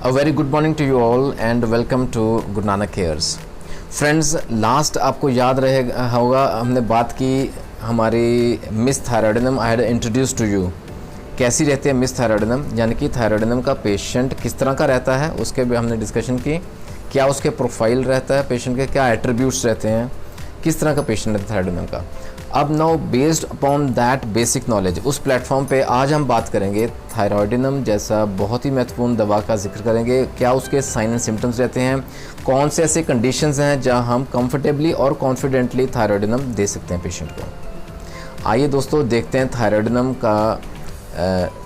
A very good morning to you all and welcome to Guru Nanak Cares. Friends, last आपको याद रहे होगा हमने बात की हमारी miss thyroidinum. I had introduce to you कैसी रहती है मिस थायराइडिनम, यानी कि थायराइडिनम का पेशेंट किस तरह का रहता है, उसके भी हमने डिस्कशन की. क्या उसके प्रोफाइल रहता है पेशेंट के, क्या एट्रीब्यूट्स रहते हैं, किस तरह का पेशेंट है थायराइडिनम का. अब now based upon that basic knowledge उस प्लेटफॉर्म पे आज हम बात करेंगे थायराइडिनम जैसा बहुत ही महत्वपूर्ण दवा का जिक्र करेंगे. क्या उसके साइन एंड सिम्टम्स रहते हैं, कौन से ऐसे कंडीशंस हैं जहां हम कंफर्टेबली और कॉन्फिडेंटली थायराइडिनम दे सकते हैं पेशेंट को. आइए दोस्तों देखते हैं थायराइडिनम का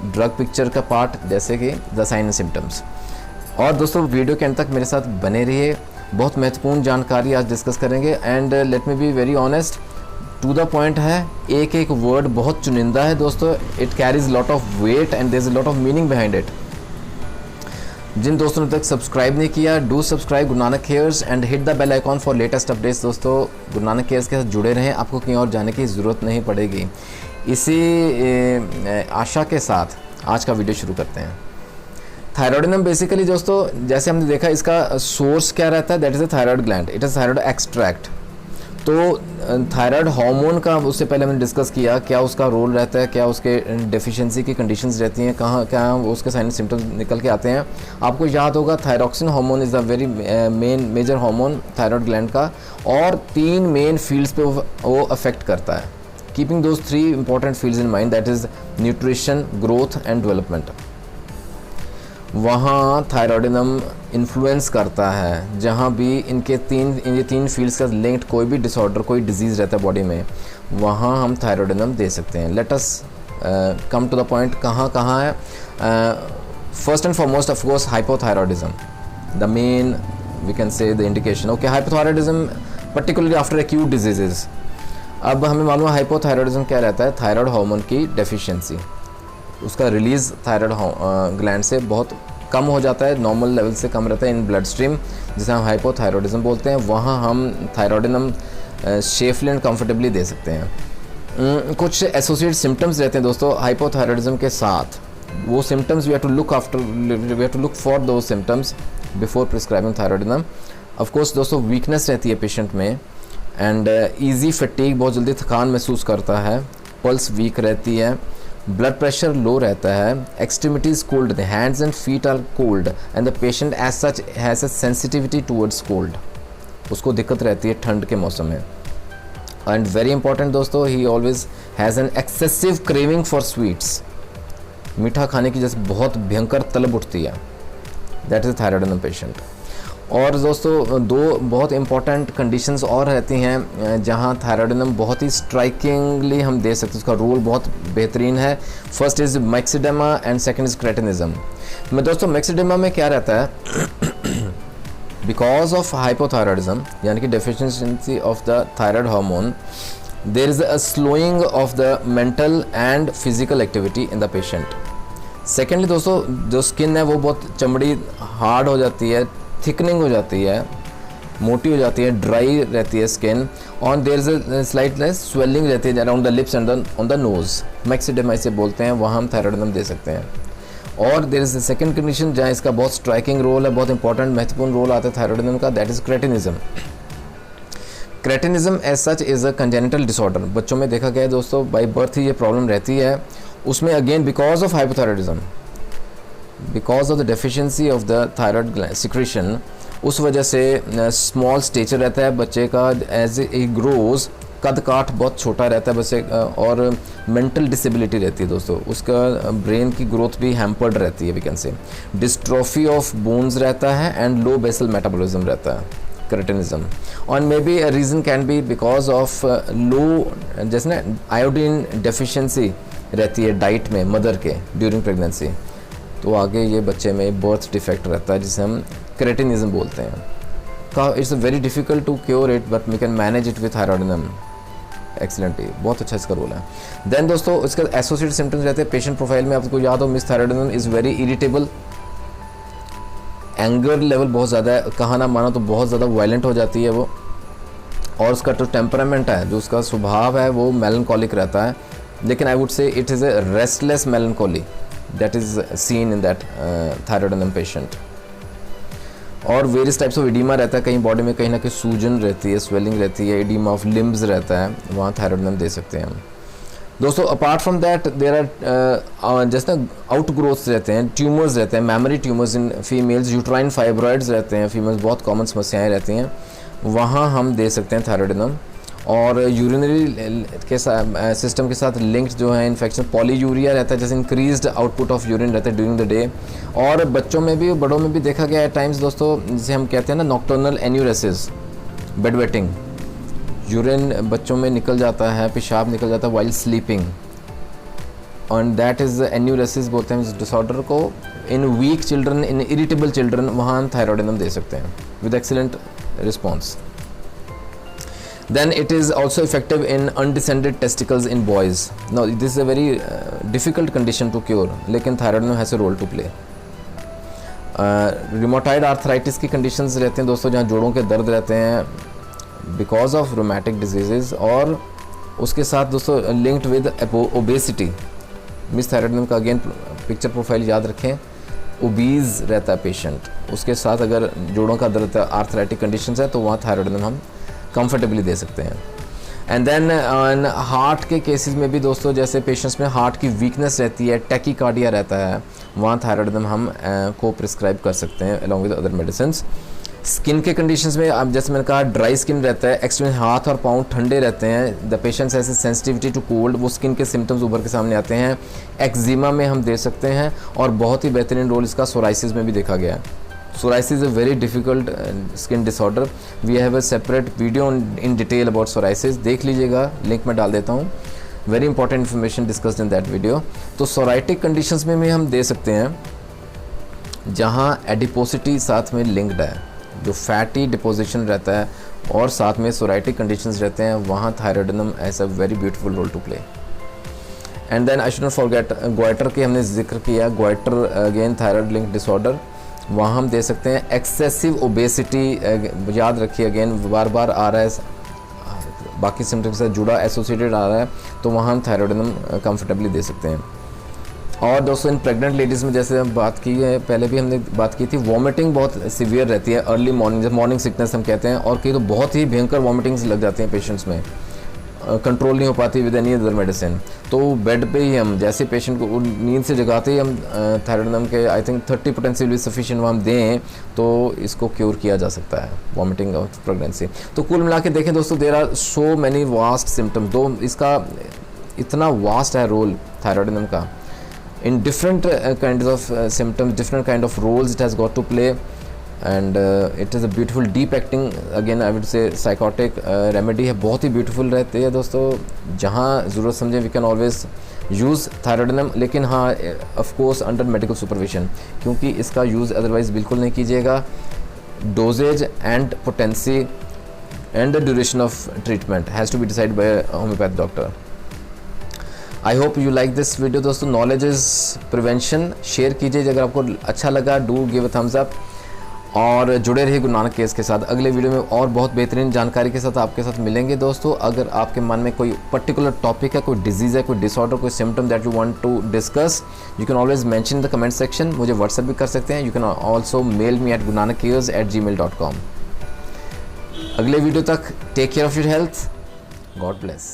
ड्रग पिक्चर का पार्ट, जैसे कि द साइन एंड सिम्टम्स. और दोस्तों वीडियो के अंत तक मेरे साथ बने रहिए, बहुत महत्वपूर्ण जानकारी आज डिस्कस करेंगे. And let me be very honest, to the point है. एक एक वर्ड बहुत चुनिंदा है दोस्तों. It carries lot of weight and there is lot of meaning behind it. जिन दोस्तों ने तक सब्सक्राइब नहीं किया, do subscribe Guru Nanak cares and hit the bell icon for latest updates. दोस्तों गुरु नानक केयर्स के साथ जुड़े रहें, आपको कहीं और जाने की ज़रूरत नहीं पड़ेगी. इसी आशा के साथ आज का वीडियो शुरू करते हैं. थायराइडिनम बेसिकली दोस्तों जैसे हमने देखा इसका सोर्स क्या रहता है, that is a thyroid gland, it is thyroid extract. तो थायराइड हार्मोन का उससे पहले हमने डिस्कस किया क्या उसका रोल रहता है, क्या उसके डेफिशिएंसी की कंडीशंस रहती हैं, कहाँ क्या उसके साइन सिम्टम्स निकल के आते हैं. आपको याद होगा thyroxine hormone is a very major hormone thyroid gland का, और 3 मेन फील्ड्स पे वो अफेक्ट करता है. Keeping those 3 important fields in mind, that is nutrition, growth and development. वहाँ थायराइडिनम इन्फ्लुएंस करता है. जहाँ भी इन ये 3 फील्ड्स का लिंक्ड कोई भी डिसऑर्डर, कोई डिजीज़ रहता है बॉडी में, वहाँ हम थायराइडिनम दे सकते हैं. Let us come to the point. कहाँ है. First and foremost of course hypothyroidism, the main we can say the indication. Okay, hypothyroidism particularly after acute diseases. अब हमें मालूम है हाइपोथायरॉयडिज्म क्या रहता है, थायराइड हार्मोन की डेफिशिएंसी. उसका रिलीज़ थायराइड ग्लैंड से बहुत कम हो जाता है, नॉर्मल लेवल से कम रहता है इन ब्लड स्ट्रीम, जिसे हम हाइपोथायरॉयडिज्म बोलते हैं. वहाँ हम थायराइडिनम सेफली एंड कंफर्टेबली दे सकते हैं. कुछ एसोसिएटेड सिम्टम्स रहते हैं दोस्तों हाइपोथायरॉयडिज्म के साथ. वो symptoms we have to look for दो symptoms before prescribing thyroidinum. Of course दोस्तों वीकनेस रहती है पेशेंट में, एंड ईजी फटीग, बहुत जल्दी थकान महसूस करता है, पल्स वीक रहती है, ब्लड प्रेशर लो रहता है, extremities cold, the hands and feet are cold and the patient as such has a sensitivity towards cold. उसको दिक्कत रहती है ठंड के मौसम में. एंड वेरी इंपॉर्टेंट दोस्तों, ही always has an excessive craving for sweets. मीठा खाने की जैसे बहुत भयंकर तलब उठती है, दैट इज़ थायराइडिनम पेशेंट. और दोस्तों 2 बहुत इंपॉर्टेंट कंडीशंस और रहती हैं जहां थायराइडिनम बहुत ही स्ट्राइकिंगली हम दे सकते हैं, उसका रोल बहुत बेहतरीन है. First is myxoedema and second is cretinism. मैं दोस्तों मैक्सिडेमा में क्या रहता है, बिकॉज ऑफ हाइपोथायरॉयडिज्म यानी कि deficiency of the thyroid hormone, there is a slowing of the mental and physical activity in the patient. Secondly दोस्तों जो स्किन है वो बहुत चमड़ी हार्ड हो जाती है, थिकनिंग हो जाती है, मोटी हो जाती है, ड्राई रहती है स्किन, और there is a slight swelling रहती है around the lips and on the nose. Myxoedema इसे बोलते हैं, वहाँ हम थायराइडिनम दे सकते हैं. और there is a second condition जहाँ इसका बहुत स्ट्राइकिंग रोल है, बहुत इंपॉर्टेंट महत्वपूर्ण रोल आता है थायराइडिनम का, that is cretinism. Cretinism as such is a congenital disorder. बच्चों में देखा गया है दोस्तों, बाई बर्थ ही ये प्रॉब्लम रहती है. उसमें again because of hypothyroidism, because of the deficiency of the thyroid secretion, उस वजह से स्मॉल स्टेचर रहता है बच्चे का. एज ए ग्रोज कद काठ बहुत छोटा रहता है बच्चे, और मेंटल डिसेबिलिटी रहती है दोस्तों. उसका ब्रेन की ग्रोथ भी हैम्पर्ड रहती है, we can say. Dystrophy of bones रहता है एंड लो बेसल मेटाबॉलिज्म रहता है, क्रेटिनिज्म. और may be a reason can be because of low, जैसे ना आयोडीन डेफिशिएंसी रहती है डाइट में मदर के ड्यूरिंग प्रेगनेंसी. तो आगे ये बच्चे में बर्थ डिफेक्ट रहता है जिसे हम क्रेटिनिज्म बोलते हैं. It's very difficult to cure it but we can manage it with thyroidinum excellently. बहुत अच्छा इसका रोल है. देन दोस्तों इसका एसोसिएटेड सिम्टम्स रहते हैं पेशेंट प्रोफाइल में. आपको याद हो miss thyroidinum is very irritable, anger level बहुत ज़्यादा है, कहा ना मानो तो बहुत ज़्यादा वायलेंट हो जाती है वो. और उसका जो टेम्परामेंट है, जो उसका स्वभाव है, वो मेलनकॉलिक रहता है. लेकिन आई वुड से it is a restless melancholy that is seen in that thyroidenum patient. और वेरियस टाइप्स ऑफ एडिमा रहता है, कहीं बॉडी में कहीं ना कहीं सूजन रहती है, स्वेलिंग रहती है, एडिमा ऑफ लिम्स रहता है, वहाँ थायराइडोनम दे सकते हैं हम दोस्तों। Apart from that there are जैसे ना आउट ग्रोथ्स रहते हैं, ट्यूमर्स रहते हैं, mammary tumours in females, uterine fibroids रहते हैं फीमेल्स, बहुत कॉमन समस्याएं रहती हैं, वहाँ हम दे सकते हैं थायराइडोनम। और यूरिनरी के साथ सिस्टम के साथ लिंक्ड जो है इन्फेक्शन, पॉलीयूरिया रहता है, जैसे इंक्रीज्ड आउटपुट ऑफ यूरिन रहता है ड्यूरिंग द डे। और बच्चों में भी बड़ों में भी देखा गया है टाइम्स दोस्तों, जिसे हम कहते हैं ना nocturnal enuresis, bed wetting, urine बच्चों में निकल जाता है, पेशाब निकल जाता है while sleeping, and that is enuresis बोलते हैं इस डिसऑर्डर को। इन वीक चिल्ड्रन, इन इरिटेबल चिल्ड्रन, वहाँ हम थायराइडोनम दे सकते हैं with excellent response. Then it is also effective in undescended testicles in boys. Now this is a very difficult condition to cure, लेकिन थायराइडोनम has a role to play. Rheumatoid arthritis की conditions रहते हैं दोस्तों, जहाँ जोड़ों के दर्द रहते हैं because of rheumatic diseases, और उसके साथ दोस्तों linked with obesity. मिस थायराइडोनम का अगेन पिक्चर प्रोफाइल याद रखें, ओबीज रहता है पेशेंट, उसके साथ अगर जोड़ों का दर्द आर्थराइटिक कंडीशंस है तो वहाँ थायराइडोनम हम कंफर्टेबली दे सकते हैं। एंड देन हार्ट के केसेस में भी दोस्तों, जैसे पेशेंट्स में हार्ट की वीकनेस रहती है, टैकीकार्डिया रहता है, वहाँ थायराइडोनम हम को प्रिस्क्राइब कर सकते हैं along with other medicines. Skin के कंडीशंस में अब जैसे मैंने कहा ड्राई स्किन रहता है, एक्सट्रीम हाथ और पाँव ठंडे रहते हैं, द पेशेंट्स ऐसे सेंसिटिविटी टू कोल्ड, वो स्किन के सिम्टम्स उभर के सामने आते हैं, एक्जिमा में हम दे सकते हैं। और बहुत ही बेहतरीन रोल इसका सोराइसिस में भी देखा गया है। Psoriasis is a very difficult skin disorder. We have a separate video in detail about psoriasis. देख लीजिएगा, लिंक में डाल देता हूँ। Very important information discussed in that video. तो psoriatic conditions में भी हम दे सकते हैं जहाँ एडिपोसिटी साथ में लिंक्ड है, जो फैटी डिपोजिशन रहता है और साथ में psoriatic conditions रहते हैं, वहाँ थायराइडोनम has a very beautiful role to play. And then I should not forget goiter की हमने जिक्र किया, goiter again thyroid linked disorder, वहाँ हम दे सकते हैं। एक्सेसिव ओबेसिटी याद रखिए, अगेन बार बार आ रहा है, बाकी सिम्टम्स से जुड़ा एसोसिएटेड आ रहा है, तो वहाँ हम थायराइडोनम कंफर्टेबली दे सकते हैं। और दोस्तों इन प्रेग्नेंट लेडीज़ में जैसे हम बात की है, पहले भी हमने बात की थी, वॉमिटिंग बहुत सीवियर रहती है अर्ली मॉर्निंग, जब मॉर्निंग सिकनेस हम कहते हैं, और कई तो बहुत ही भयंकर वॉमिटिंग्स लग जाती हैं पेशेंट्स में, कंट्रोल नहीं हो पाती विद एनी अदर मेडिसिन। तो बेड पे ही हम जैसे पेशेंट को नींद से जगाते ही हम थायराइडोनम के आई थिंक 30 पोटेंशियली सफिशिएंट हम दें तो इसको क्योर किया जा सकता है वॉमिटिंग ऑफ प्रेगनेंसी। तो कुल मिला के देखें दोस्तों, there are so many vast symptoms, दो इसका इतना वास्ट है रोल थायराइडोनम का, in different kind of symptoms, different kind of roles it has got to play, and it is a beautiful deep acting, again I would say psychotic remedy है, बहुत ही beautiful रहती है दोस्तों। जहाँ ज़रूरत समझें we can always use thyroidinum, लेकिन हाँ of course under medical supervision, क्योंकि इसका यूज़ अदरवाइज़ बिल्कुल नहीं कीजिएगा। Doses and potency and the duration of treatment has to be decide by homeopath doctor. I hope you like this video दोस्तों, knowledge is prevention. Share कीजिए अगर आपको अच्छा लगा, do give a thumbs up, और जुड़े रहिए गुरु नानक केस के साथ। अगले वीडियो में और बहुत बेहतरीन जानकारी के साथ आपके साथ मिलेंगे दोस्तों। अगर आपके मन में कोई पर्टिकुलर टॉपिक है, कोई डिजीज़ है, कोई डिसऑर्डर, कोई symptom that you want to discuss, you can always mention in the comment section. मुझे व्हाट्सएप भी कर सकते हैं, you can also mail me at gurunanak@gmail.com। अगले वीडियो तक take care of your health, God bless.